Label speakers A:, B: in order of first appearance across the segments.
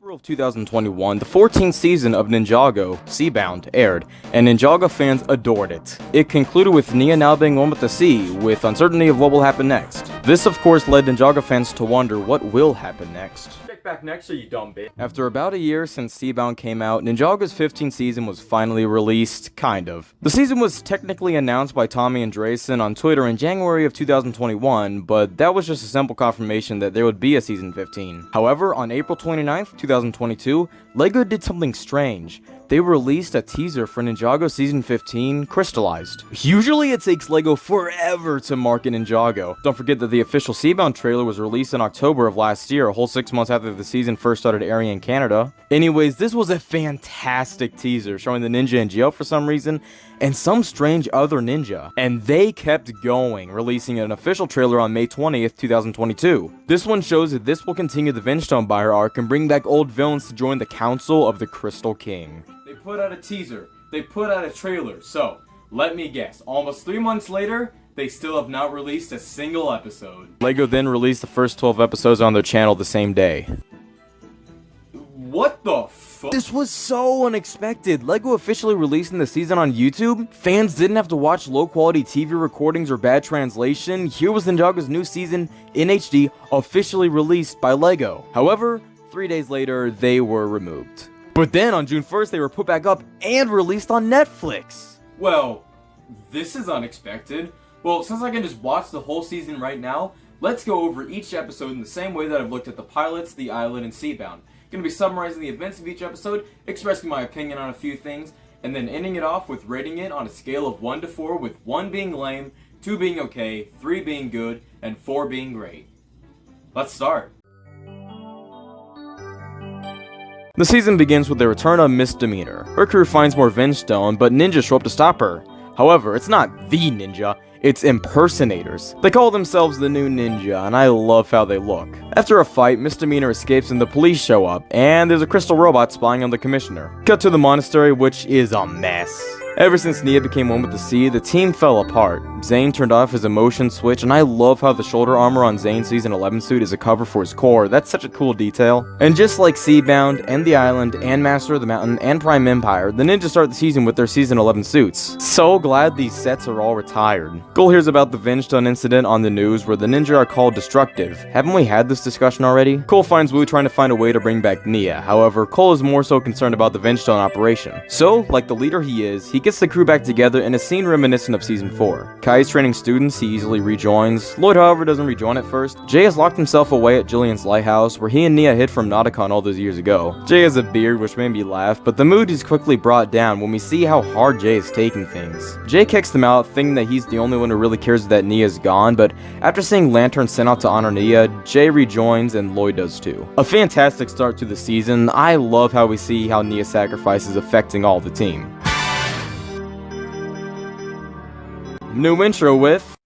A: April of 2021, the 14th season of Ninjago, Seabound, aired, and Ninjago fans adored it. It concluded with Nia now being one with the sea, with uncertainty of what will happen next. This of course led Ninjago fans to wonder what will happen next. Check back next, you dumb bitch. After about a year since Seabound came out, Ninjago's 15th season was finally released, kind of. The season was technically announced by Tommy and Drayson on Twitter in January of 2021, but that was just a simple confirmation that there would be a season 15. However, on April 29th, 2022, LEGO did something strange. They released a teaser for Ninjago Season 15, Crystalized. Usually it takes LEGO forever to market Ninjago. Don't forget that the official Seabound trailer was released in October of last year, a whole 6 months after the season first started airing in Canada. Anyways, this was a fantastic teaser showing the ninja in jail for some reason, and some strange other ninja. And they kept going, releasing an official trailer on May 20th, 2022. This one shows that this will continue the Vengestone Buyer arc and bring back old villains to join the Council of the Crystal King. They put out a teaser, they put out a trailer, so let me guess, almost 3 months later, they still have not released a single episode. LEGO then released the first 12 episodes on their channel the same day. What the fuck? This was so unexpected. LEGO officially releasing the season on YouTube? Fans didn't have to watch low-quality TV recordings or bad translation. Here was Ninjago's new season in HD, officially released by LEGO. However, 3 days later, they were removed. But then on June 1st, they were put back up and released on Netflix. Well, this is unexpected. Well, since I can just watch the whole season right now, let's go over each episode in the same way that I've looked at the pilots, the island, and Seabound. Going to be summarizing the events of each episode, expressing my opinion on a few things, and then ending it off with rating it on a scale of 1 to 4, with 1 being lame, 2 being okay, 3 being good, and 4 being great. Let's start. The season begins with the return of Misdemeanor. Her crew finds more Vengestone, but ninjas show up to stop her. However, it's not the ninja, it's impersonators. They call themselves the new ninja, and I love how they look. After a fight, Misdemeanor escapes and the police show up, and there's a crystal robot spying on the commissioner. Cut to the monastery, which is a mess. Ever since Nia became one with the sea, the team fell apart. Zane turned off his emotion switch, and I love how the shoulder armor on Zane's Season 11 suit is a cover for his core. That's such a cool detail. And just like Seabound, and the Island, and Master of the Mountain, and Prime Empire, the ninjas start the season with their Season 11 suits. So glad these sets are all retired. Cole hears about the Vengestone incident on the news where the ninja are called destructive. Haven't we had this discussion already? Cole finds Wu trying to find a way to bring back Nia. However, Cole is more so concerned about the Vengestone operation. So, like the leader he is, he gets the crew back together in a scene reminiscent of Season 4. Kai's training students, he easily rejoins. Lloyd, however, doesn't rejoin at first. Jay has locked himself away at Jillian's lighthouse, where he and Nia hid from Nauticon all those years ago. Jay has a beard, which made me laugh, but the mood is quickly brought down when we see how hard Jay is taking things. Jay kicks them out, thinking that he's the only one who really cares that Nia is gone, but after seeing Lantern sent out to honor Nia, Jay rejoins and Lloyd does too. A fantastic start to the season. I love how we see how Nia's sacrifice is affecting all the team. New intro with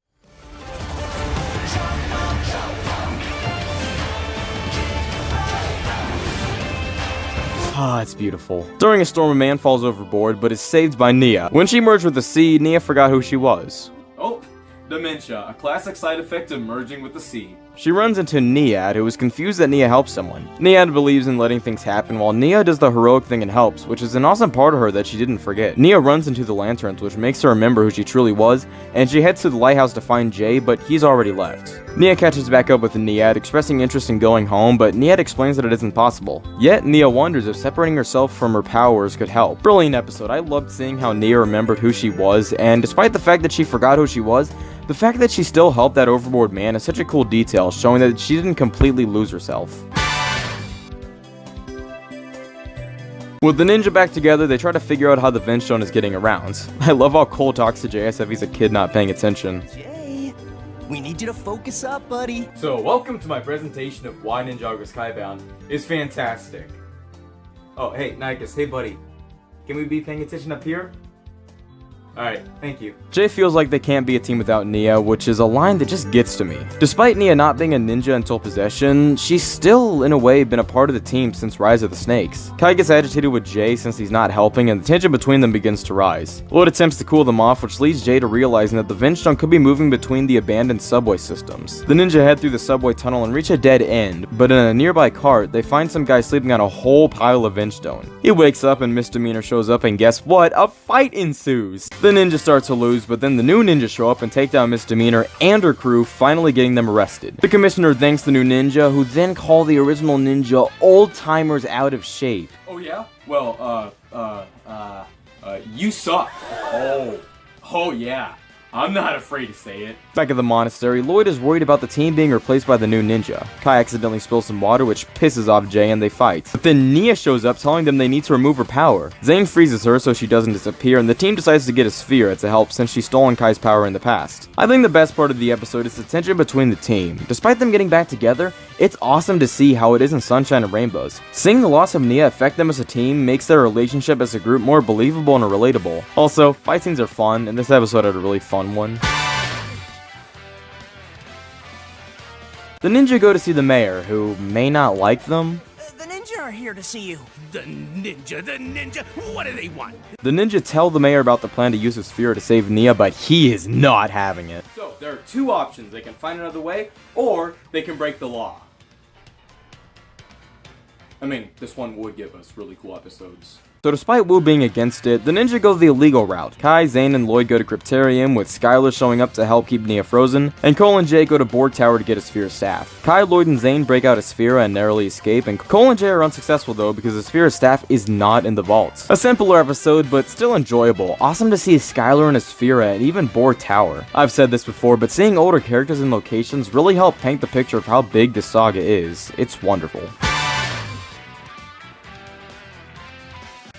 A: it's beautiful. During a storm, a man falls overboard, but is saved by Nia. When she merged with the sea, Nia forgot who she was. Oh, dementia, a classic side effect of merging with the sea. She runs into Niad, who is confused that Nia helps someone. Niad believes in letting things happen, while Nia does the heroic thing and helps, which is an awesome part of her that she didn't forget. Nia runs into the lanterns, which makes her remember who she truly was, and she heads to the lighthouse to find Jay, but he's already left. Nia catches back up with Niad, expressing interest in going home, but Niad explains that it isn't possible. Yet, Nia wonders if separating herself from her powers could help. Brilliant episode. I loved seeing how Nia remembered who she was, and despite the fact that she forgot who she was, the fact that she still helped that overboard man is such a cool detail, showing that she didn't completely lose herself. With the ninja back together, they try to figure out how the Vengestone is getting around. I love how Cole talks to Jay as if he's a kid not paying attention.
B: Jay, we need you to focus up, buddy.
A: So, welcome to my presentation of why Ninjago Skybound is fantastic. Oh, hey, Nicus, hey buddy. Can we be paying attention up here? Alright, thank you. Jay feels like they can't be a team without Nia, which is a line that just gets to me. Despite Nia not being a ninja until possession, she's still, in a way, been a part of the team since Rise of the Snakes. Kai gets agitated with Jay since he's not helping, and the tension between them begins to rise. Lloyd attempts to cool them off, which leads Jay to realizing that the Vengestone could be moving between the abandoned subway systems. The ninja head through the subway tunnel and reach a dead end, but in a nearby cart, they find some guy sleeping on a whole pile of Vengestone. He wakes up and Misdemeanor shows up, and guess what? A fight ensues! The ninja starts to lose, but then the new ninja show up and take down Misdemeanor and her crew, finally getting them arrested. The commissioner thanks the new ninja, who then call the original ninja old-timers out of shape. Oh yeah? Well, you suck. Oh yeah. I'm not afraid to say it. Back at the monastery, Lloyd is worried about the team being replaced by the new ninja. Kai accidentally spills some water, which pisses off Jay, and they fight. But then Nia shows up, telling them they need to remove her power. Zane freezes her so she doesn't disappear, and the team decides to get a sphere to help since she's stolen Kai's power in the past. I think the best part of the episode is the tension between the team. Despite them getting back together, it's awesome to see how it isn't sunshine and rainbows. Seeing the loss of Nia affect them as a team makes their relationship as a group more believable and relatable. Also, fight scenes are fun, and this episode had a really fun one. The ninja go to see the mayor, who may not like them.
B: The ninja are here to see you.
C: The ninja, what do they want?
A: The ninja tell the mayor about the plan to use his sphere to save Nia, but he is not having it. So, there are two options. They can find another way, or they can break the law. I mean, this one would give us really cool episodes. So despite Wu being against it, the ninja go the illegal route. Kai, Zane, and Lloyd go to Cryptarium, with Skylar showing up to help keep Nia frozen, and Cole and Jay go to Borg Tower to get a sphere staff. Kai, Lloyd, and Zane break out a sphere and narrowly escape, and Cole and Jay are unsuccessful though because the sphere staff is not in the vaults. A simpler episode, but still enjoyable. Awesome to see Skylar and a sphere and even Borg Tower. I've said this before, but seeing older characters and locations really help paint the picture of how big this saga is. It's wonderful.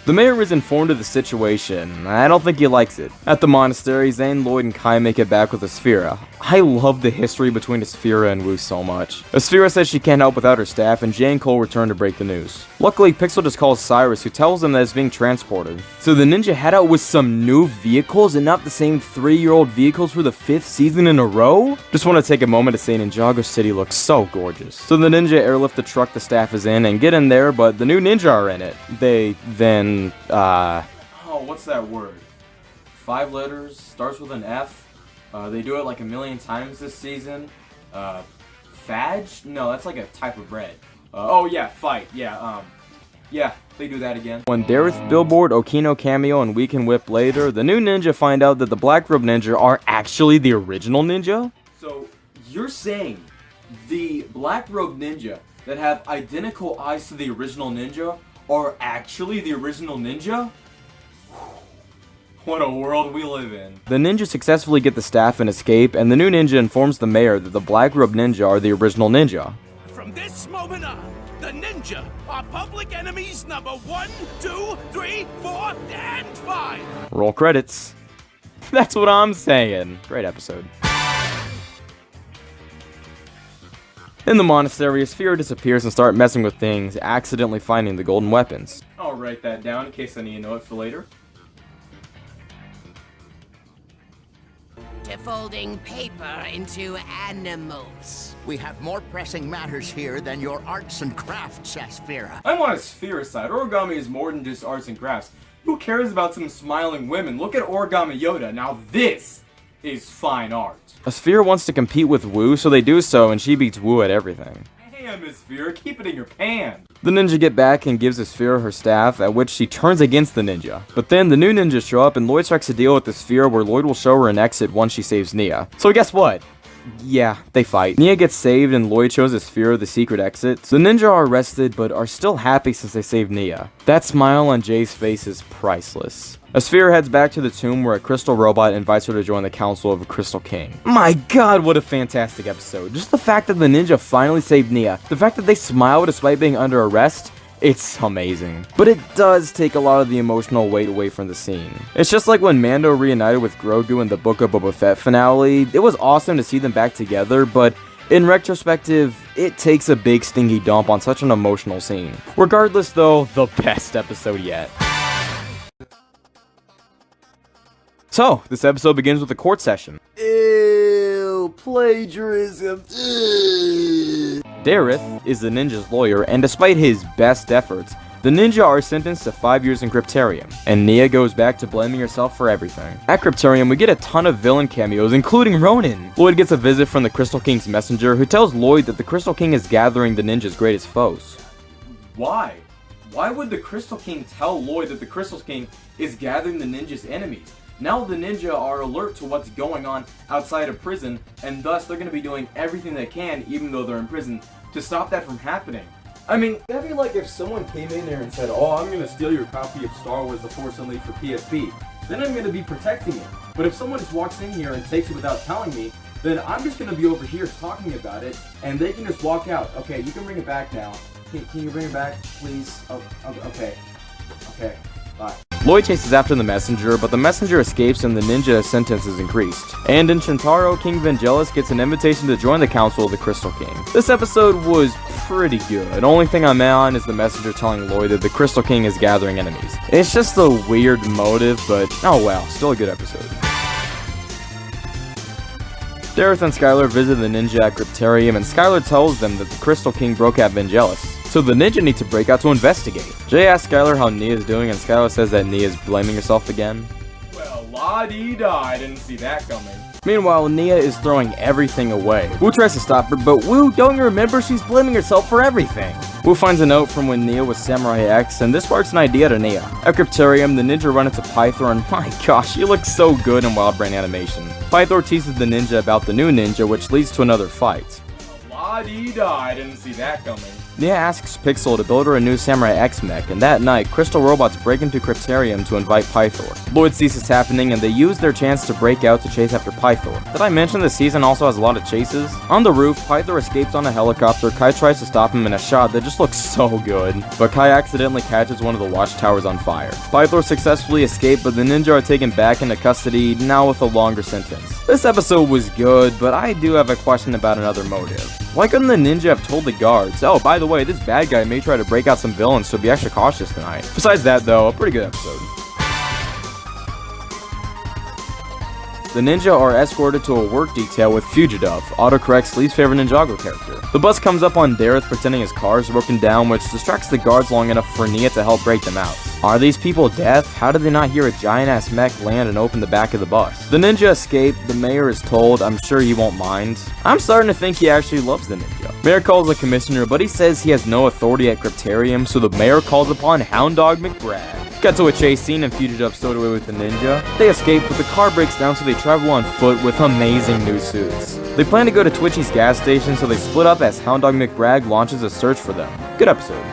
A: The mayor is informed of the situation. I don't think he likes it. At the monastery, Zane, Lloyd, and Kai make it back with Asphira. I love the history between Asphira and Wu so much. Asphira says she can't help without her staff, and Jay and Cole return to break the news. Luckily, Pixel just calls Cyrus, who tells them that it's being transported. So the ninja head out with some new vehicles and not the same 3-year-old vehicles for the 5th season in a row? Just want to take a moment to say Ninjago City looks so gorgeous. So the ninja airlift the truck the staff is in and get in there, but the new ninja are in it. They then oh, what's that word? 5 letters, starts with an F. They do it like a million times this season. Fadge? No, that's like a type of bread. Oh yeah, fight. Yeah, yeah, they do that again. When Dareth, Billboard, Okino cameo, and Weekend Whip later, the new ninja find out that the Black Robe Ninja are actually the original ninja? So, you're saying the Black Robe Ninja that have identical eyes to the original ninja are actually the original ninja? What a world we live in. The ninja successfully get the staff and escape, and the new ninja informs the mayor that the Black Robe Ninja are the original ninja.
C: From this moment on, the ninja are public enemies number 1, 2, 3, 4, and 5.
A: Roll credits. That's what I'm saying. Great episode. In the monastery, Asphira disappears and starts messing with things, accidentally finding the golden weapons. I'll write that down in case I need to know it for later.
D: To folding paper into animals.
E: We have more pressing matters here than your arts and crafts, Asphira.
A: I'm on Asphira's side. Origami is more than just arts and crafts. Who cares about some smiling women? Look at Origami Yoda. Now this is fine art. Asphira wants to compete with Wu, so they do so, and she beats Wu at everything. Damn, Asphira, keep it in your pants. The ninja get back and gives Asphira her staff, at which she turns against the ninja. But then the new ninjas show up, and Lloyd strikes a deal with the sphere where Lloyd will show her an exit once she saves Nia. So guess what? Yeah, they fight. Nia gets saved, and Lloyd shows Asphira the secret exit. The ninja are arrested, but are still happy since they saved Nia. That smile on Jay's face is priceless. Asphira heads back to the tomb where a crystal robot invites her to join the Council of Crystal King. My god, what a fantastic episode. Just the fact that the ninja finally saved Nia, the fact that they smile despite being under arrest, it's amazing. But it does take a lot of the emotional weight away from the scene. It's just like when Mando reunited with Grogu in the Book of Boba Fett finale. It was awesome to see them back together, but in retrospective, it takes a big stinky dump on such an emotional scene. Regardless though, the best episode yet. So, this episode begins with a court session.
F: Ew, plagiarism.
A: Dareth is the ninja's lawyer, and despite his best efforts, the ninja are sentenced to 5 years in Cryptarium, and Nia goes back to blaming herself for everything. At Cryptarium, we get a ton of villain cameos, including Ronin. Lloyd gets a visit from the Crystal King's messenger, who tells Lloyd that the Crystal King is gathering the ninja's greatest foes. Why? Why would the Crystal King tell Lloyd that the Crystal King is gathering the ninja's enemies? Now the ninja are alert to what's going on outside of prison, and thus they're going to be doing everything they can, even though they're in prison, to stop that from happening. I mean, that'd be like if someone came in there and said, "Oh, I'm gonna steal your copy of Star Wars The Force Unleashed for PSP." Then I'm gonna be protecting it. But if someone just walks in here and takes it without telling me, then I'm just gonna be over here talking about it, and they can just walk out. Okay, you can bring it back now. Can you bring it back, please? Oh, okay. Okay, bye. Lloyd chases after the messenger, but the messenger escapes and the ninja's sentence is increased. And in Shintaro, King Vangelis gets an invitation to join the Council of the Crystal King. This episode was pretty good. Only thing I'm on is the messenger telling Lloyd that the Crystal King is gathering enemies. It's just a weird motive, but oh well, still a good episode. Dareth and Skylar visit the ninja at Cryptarium, and Skylar tells them that the Crystal King broke out Vangelis, so the ninja need to break out to investigate. Jay asks Skylar how Nia's doing, and Skylar says that Nia's blaming herself again. Well, la-dee-da, I didn't see that coming. Meanwhile, Nia is throwing everything away. Wu tries to stop her, but Wu, don't you remember? She's blaming herself for everything. Wu finds a note from when Nia was Samurai X, and this sparks an idea to Nia. At Cryptarium, the ninja run into Pythor, and my gosh, she looks so good in Wild Brain animation. Pythor teases the ninja about the new ninja, which leads to another fight. La-dee-da, I didn't see that coming. Nia asks Pixel to build her a new Samurai X mech, and that night, crystal robots break into Cryptarium to invite Pythor. Lloyd sees this happening, and they use their chance to break out to chase after Pythor. Did I mention this season also has a lot of chases? On the roof, Pythor escapes on a helicopter. Kai tries to stop him in a shot that just looks so good, but Kai accidentally catches one of the watchtowers on fire. Pythor successfully escaped, but the ninja are taken back into custody, now with a longer sentence. This episode was good, but I do have a question about another motive. Why couldn't the ninja have told the guards, "Oh, by the way, this bad guy may try to break out some villains, so be extra cautious tonight"? Besides that, though, a pretty good episode. The ninja are escorted to a work detail with Fugitive, autocorrect's least favorite Ninjago character. The bus comes up on Dareth pretending his car is broken down, which distracts the guards long enough for Nia to help break them out. Are these people deaf? How did they not hear a giant-ass mech land and open the back of the bus? The ninja escape. The mayor is told. I'm sure he won't mind. I'm starting to think he actually loves the ninja. Mayor calls the commissioner, but he says he has no authority at Cryptarium, so the mayor calls upon Hound Dog McBride. Cut to a chase scene and Fugitive stowed away with the ninja. They escape, but the car breaks down, so they travel on foot with amazing new suits. They plan to go to Twitchy's gas station, so they split up as Hound Dog McBride launches a search for them. Good episode.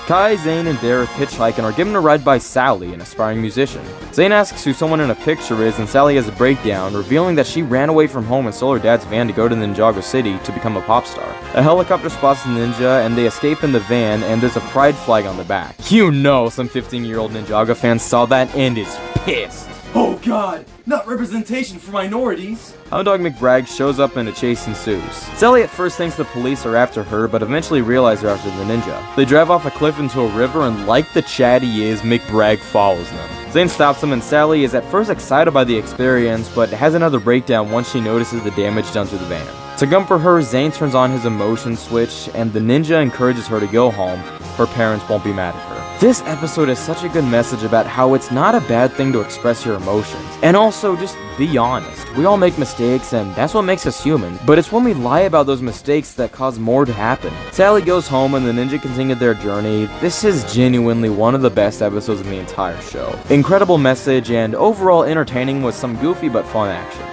A: Kai, Zane, and Dareth hitchhike and are given a ride by Sally, an aspiring musician. Zane asks who someone in a picture is, and Sally has a breakdown, revealing that she ran away from home and stole her dad's van to go to Ninjago City to become a pop star. A helicopter spots the ninja, and they escape in the van, and there's a pride flag on the back. You know some 15-year-old Ninjago fan saw that and is pissed. Oh god, not representation for minorities! Hound Dog McBride shows up and a chase ensues. Sally at first thinks the police are after her, but eventually realize they're after the ninja. They drive off a cliff into a river, and like the Chad he is, McBride follows them. Zane stops them, and Sally is at first excited by the experience, but has another breakdown once she notices the damage done to the van. To comfort her, Zane turns on his emotion switch, and the ninja encourages her to go home. Her parents won't be mad at her. This episode is such a good message about how it's not a bad thing to express your emotions. And also, just be honest. We all make mistakes, and that's what makes us human. But it's when we lie about those mistakes that cause more to happen. Sally goes home, and the ninja continue their journey. This is genuinely one of the best episodes in the entire show. Incredible message, and overall entertaining with some goofy but fun action.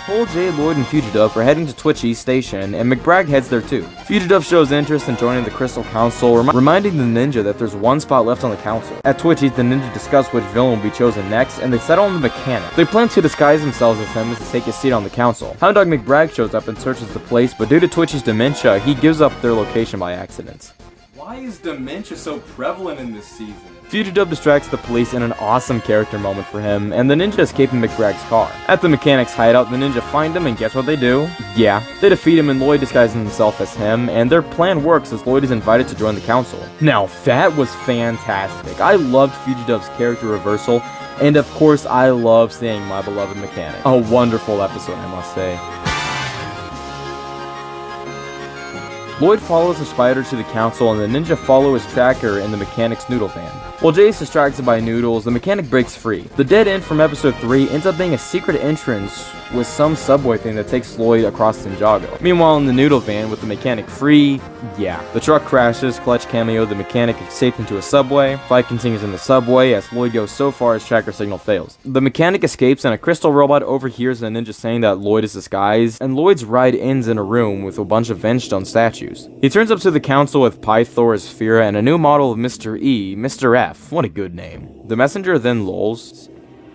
A: Cole, Jay, Lloyd, and Fugitive are heading to Twitchy's station, and McBride heads there too. Fugitive shows interest in joining the Crystal Council, reminding the ninja that there's one spot left on the council. At Twitchy's, the ninja discuss which villain will be chosen next, and they settle on the mechanic. They plan to disguise themselves as him to take his seat on the council. Hound Dog McBride shows up and searches the place, but due to Twitchy's dementia, he gives up their location by accident. Why is dementia so prevalent in this season? Fugidove distracts the police in an awesome character moment for him, and the ninja escape in McBragg's car. At the mechanic's hideout, the ninja find him, and guess what they do? Yeah, they defeat him, and Lloyd disguises himself as him, and their plan works as Lloyd is invited to join the council. Now, that was fantastic. I loved Fugidove's character reversal, and of course, I love seeing my beloved mechanic. A wonderful episode, I must say. Lloyd follows the spider to the council, and the ninja follow his tracker in the mechanic's noodle van. While Jay is distracted by noodles, the mechanic breaks free. The dead end from episode 3 ends up being a secret entrance with some subway thing that takes Lloyd across Ninjago. Meanwhile, in the noodle van with the mechanic free, yeah. The truck crashes, Clutch cameo, the mechanic escapes into a subway. Fight continues in the subway as Lloyd goes so far his tracker signal fails. The mechanic escapes and a crystal robot overhears the ninja saying that Lloyd is disguised, and Lloyd's ride ends in a room with a bunch of Vengestone statues. He turns up to the council with Pythor as Fira and a new model of Mr. E, Mr. F. What a good name. The messenger then lulls.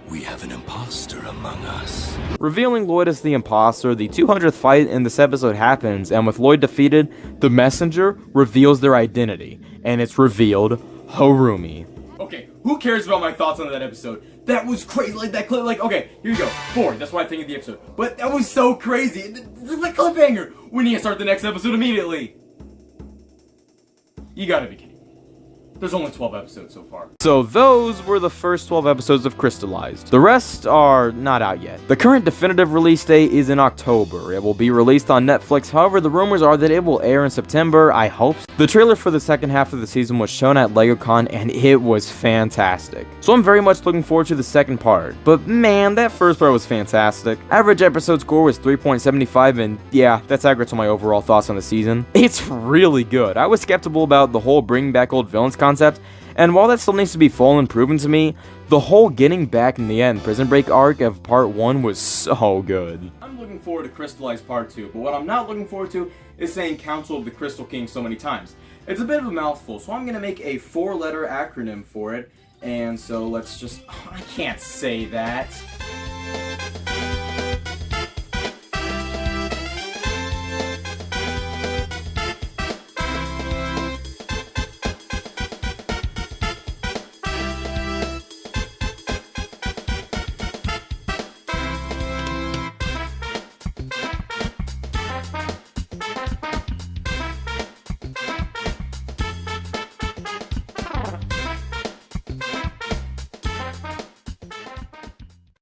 C: We have an imposter among us.
A: Revealing Lloyd as the imposter, the 200th fight in this episode happens, and with Lloyd defeated, the messenger reveals their identity, and it's revealed Harumi. Okay, who cares about my thoughts on that episode? That was crazy, like that clip, like, okay, here you go, 4, that's what I think of the episode. But that was so crazy, it's like cliffhanger. We need to start the next episode immediately. You gotta be kidding. There's only 12 episodes so far. So those were the first 12 episodes of Crystalized. The rest are not out yet. The current definitive release date is in October. It will be released on Netflix, however the rumors are that it will air in September, I hope. The trailer for the second half of the season was shown at LegoCon and it was fantastic. So I'm very much looking forward to the second part. But man, that first part was fantastic. Average episode score was 3.75 and yeah, that's accurate to my overall thoughts on the season. It's really good. I was skeptical about the whole bringing back old villains concept, and while that still needs to be full and proven to me, the whole getting back in the end Prison Break arc of part 1 was so good. I'm looking forward to Crystalized part 2, but what I'm not looking forward to is saying Council of the Crystal King so many times. It's a bit of a mouthful, so I'm going to make a 4-letter acronym for it, and so let's just... I can't say that.